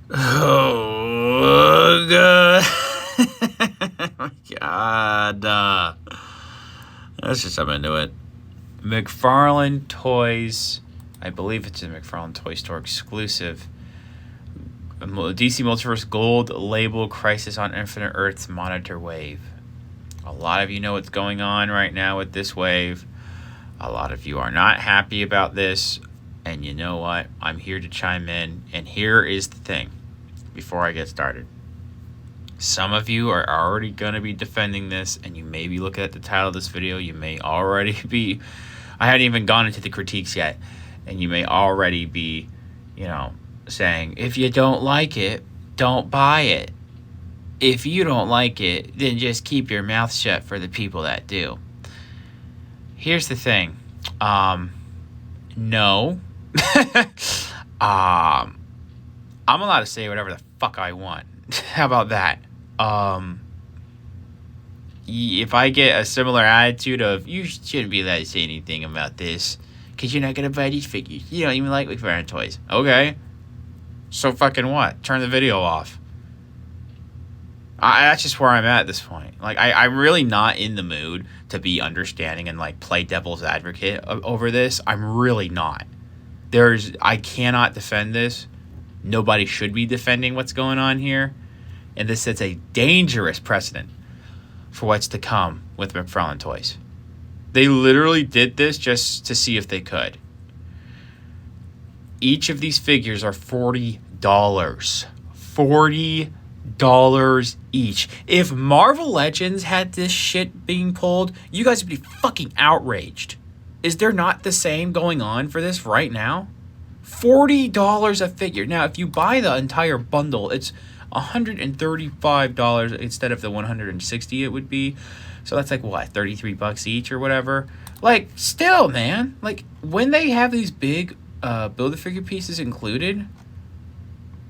Oh, God. God. Let's just jump into it. McFarlane Toys. I believe it's a McFarlane Toy Store exclusive. DC Multiverse Gold Label Crisis on Infinite Earths Monitor Wave. A lot of you know what's going on right now with this wave. A lot of you are not happy about this. And you know what? I'm here to chime in. And here is the thing before I get started. Some of you are already going to be defending this, and you may be looking at the title of this video. You may already be, I hadn't even gone into the critiques yet, and you may already be, saying, if you don't like it, don't buy it. If you don't like it, then just keep your mouth shut for the people that do. Here's the thing. No. I'm allowed to say whatever the fuck I want. How about that? If I get a similar attitude of, you shouldn't be allowed to say anything about this because you're not going to buy these figures. You don't even like McFarlane Toys. Okay. So fucking what? Turn the video off. That's just where I'm at this point. Like, I'm really not in the mood to be understanding and, like, play devil's advocate over this. I'm really not. I cannot defend this. Nobody should be defending what's going on here. And this sets a dangerous precedent for what's to come with McFarlane Toys. They literally did this just to see if they could. Each of these figures are $40. $40 each. If Marvel Legends had this shit being pulled, you guys would be fucking outraged. Is there not the same going on for this right now? $40 a figure. Now, if you buy the entire bundle, it's $135 instead of the $160 it would be. So that's like, what, $33 each or whatever? Like, still, man. Like, when they have these big Build-A-Figure pieces included,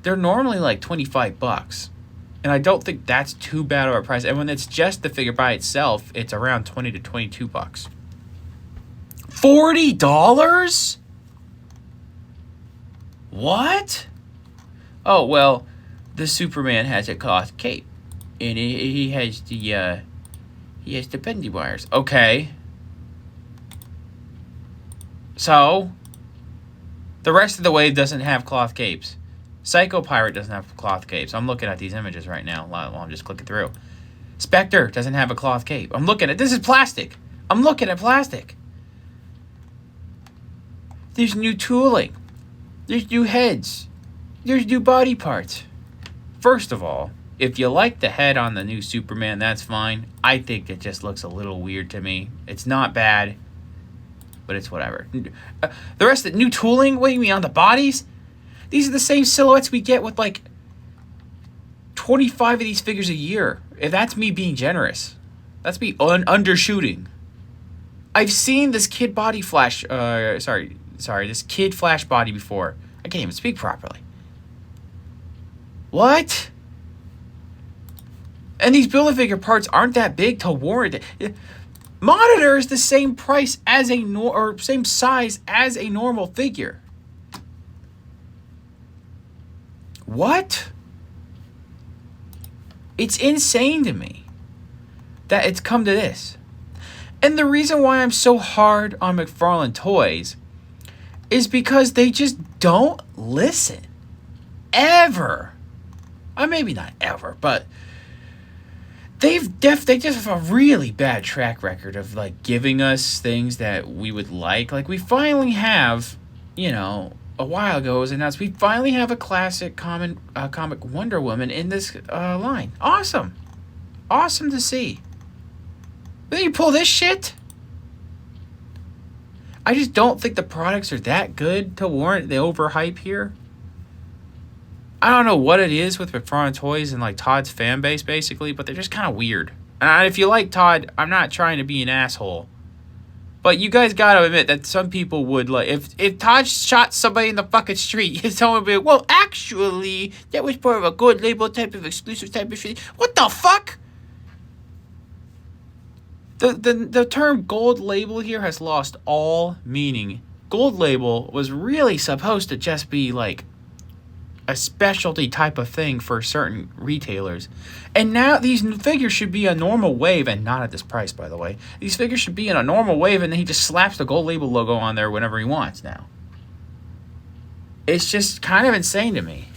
they're normally like $25. And I don't think that's too bad of a price. And when it's just the figure by itself, it's around $20 to $22. $40? What? Oh, well, the Superman has a cloth cape. And he has the bendy wires. Okay. So, the rest of the wave doesn't have cloth capes. Psycho Pirate doesn't have cloth capes. I'm looking at these images right now while I'm just clicking through. Spectre doesn't have a cloth cape. I'm looking at... This is plastic. I'm looking at plastic. There's new tooling. There's new heads. There's new body parts. First of all, if you like the head on the new Superman, that's fine. I think it just looks a little weird to me. It's not bad, but it's whatever. The rest of the new tooling, what do you mean, on the bodies? These are the same silhouettes we get with like 25 of these figures a year. If that's me being generous. That's me undershooting. I've seen this kid body flash, this kid flash body before. I can't even speak properly. What? And these Build-A-Figure parts aren't that big to warrant it. Monitor is the same price as same size as a normal figure. What? It's insane to me that it's come to this. And the reason why I'm so hard on McFarlane Toys is because they just don't listen. Ever. Maybe not ever, but they just have a really bad track record of like giving us things that we would like. Like we finally have, a while ago it was announced we finally have a classic comic Wonder Woman in this line. Awesome to see. But then you pull this shit. I just don't think the products are that good to warrant the overhype here. I don't know what it is with McFarlane Toys and like Todd's fan base basically, but they're just kind of weird. And if you like Todd, I'm not trying to be an asshole. But you guys gotta admit that some people would like... If Todd shot somebody in the fucking street, someone would be like, well, actually, that was part of a gold label type of exclusive type of shit. What the fuck? The term gold label here has lost all meaning. Gold label was really supposed to just be like a specialty type of thing for certain retailers. And now these figures should be a normal wave, and not at this price, by the way. These figures should be in a normal wave, and then he just slaps the Gold Label logo on there whenever he wants now. It's just kind of insane to me.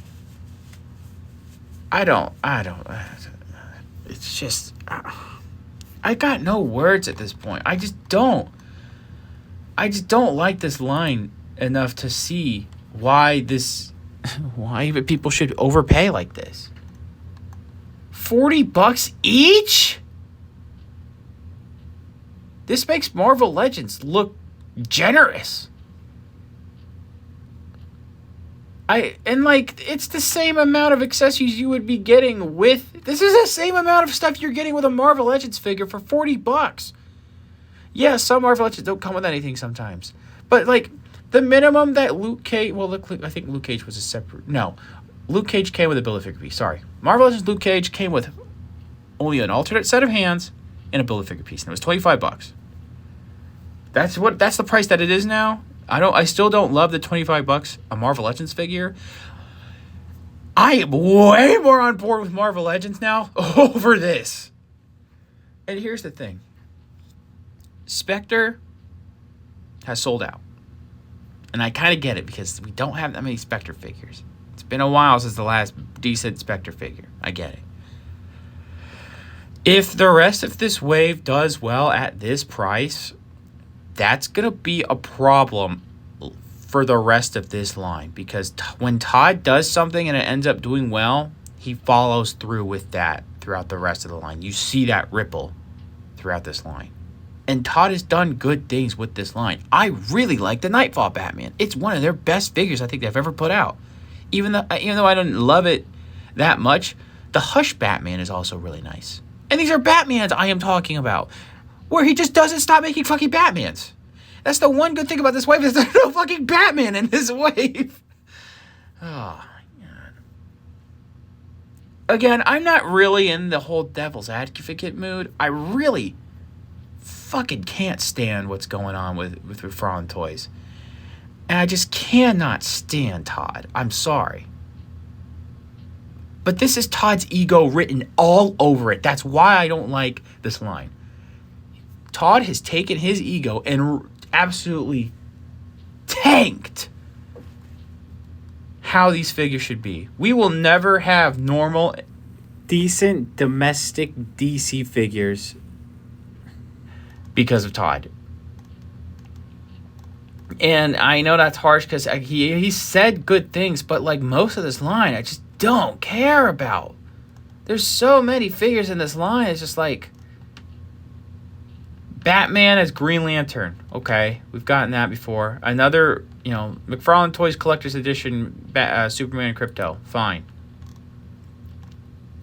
It's just, I got no words at this point. I just don't like this line enough to see why even people should overpay like this. $40 each? This makes Marvel Legends look generous. It's the same amount of accessories you would be getting with... This is the same amount of stuff you're getting with a Marvel Legends figure for $40. Yeah, some Marvel Legends don't come with anything sometimes. But, the minimum that Luke Cage... Well, I think Luke Cage was a separate... No. Luke Cage came with a build-a-figure piece. Sorry. Marvel Legends Luke Cage came with only an alternate set of hands and a build-a-figure piece. And it was $25. That's the price that it is now. I still don't love the $25 a Marvel Legends figure. I am way more on board with Marvel Legends now over this. And here's the thing. Spectre has sold out. And I kind of get it because we don't have that many Spectre figures. It's been a while since the last decent Spectre figure. I get it. If the rest of this wave does well at this price, that's going to be a problem for the rest of this line. Because when Todd does something and it ends up doing well, he follows through with that throughout the rest of the line. You see that ripple throughout this line. And Todd has done good things with this line. I really like the Nightfall Batman. It's one of their best figures I think they've ever put out. Even though I don't love it that much, the Hush Batman is also really nice. And these are Batmans I am talking about, where he just doesn't stop making fucking Batmans. That's the one good thing about this wave, is there's no fucking Batman in this wave. Oh, my God. Again, I'm not really in the whole devil's advocate mood. I really fucking can't stand what's going on with McFarlane Toys. And I just cannot stand Todd. I'm sorry. But this is Todd's ego written all over it. That's why I don't like this line. Todd has taken his ego and absolutely tanked how these figures should be. We will never have normal, decent, domestic DC figures because of Todd. And I know that's harsh because he said good things, but most of this line, I just don't care about. There's so many figures in this line. It's just Batman as Green Lantern. Okay, we've gotten that before. Another, McFarlane Toys Collector's Edition Superman and Crypto. Fine.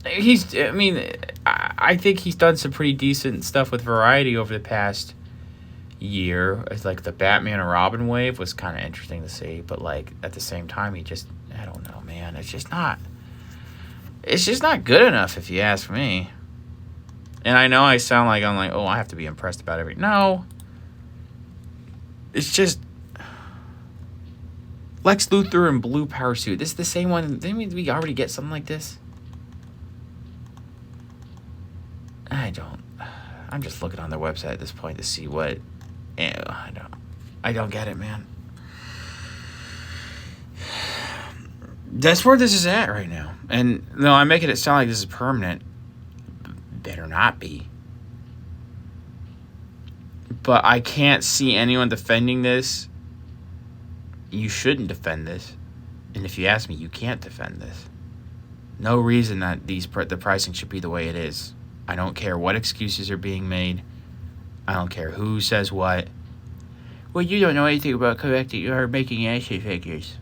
I think he's done some pretty decent stuff with Variety over the past year. It's the Batman and Robin wave was kind of interesting to see, but at the same time, I don't know, man. It's just not good enough if you ask me. And I know I sound like I'm I have to be impressed about everything. No. It's just Lex Luthor in blue power suit. This is the same one. Didn't we already get something like this? I'm just looking on their website at this point to see what. I don't get it, man. That's where this is at right now. And no, I'm making it sound like this is permanent. Better not be. But I can't see anyone defending this. You shouldn't defend this. And if you ask me, you can't defend this. No reason that the pricing should be the way it is. I don't care what excuses are being made. I don't care who says what. Well, you don't know anything about collecting or making action figures.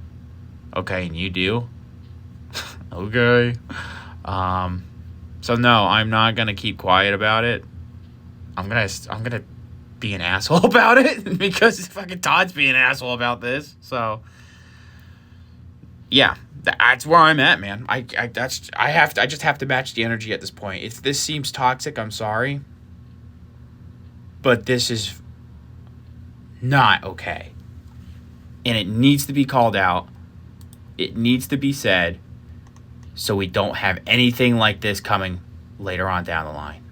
Okay, and you do? Okay. So no, I'm not gonna keep quiet about it. I'm gonna be an asshole about it because fucking Todd's being an asshole about this. So yeah, that's where I'm at, man. I just have to match the energy at this point. If this seems toxic, I'm sorry, but this is not okay, and it needs to be called out. It needs to be said so we don't have anything like this coming later on down the line.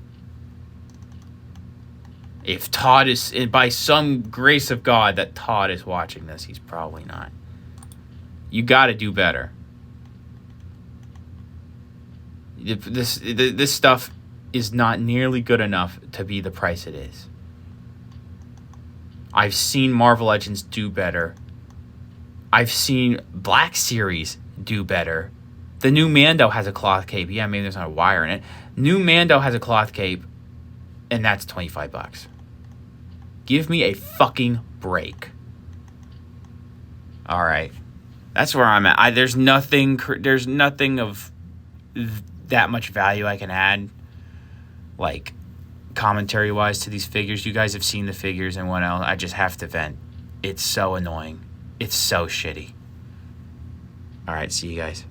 If Todd is, by some grace of God that Todd is watching this, he's probably not. You got to do better. This stuff is not nearly good enough to be the price it is. I've seen Marvel Legends do better. I've seen Black Series do better. The new Mando has a cloth cape. Yeah, maybe there's not a wire in it. New Mando has a cloth cape, and that's $25. Give me a fucking break. All right. That's where I'm at. There's nothing of that much value I can add, like commentary-wise, to these figures. You guys have seen the figures and what else. I just have to vent. It's so annoying. It's so shitty. All right, see you guys.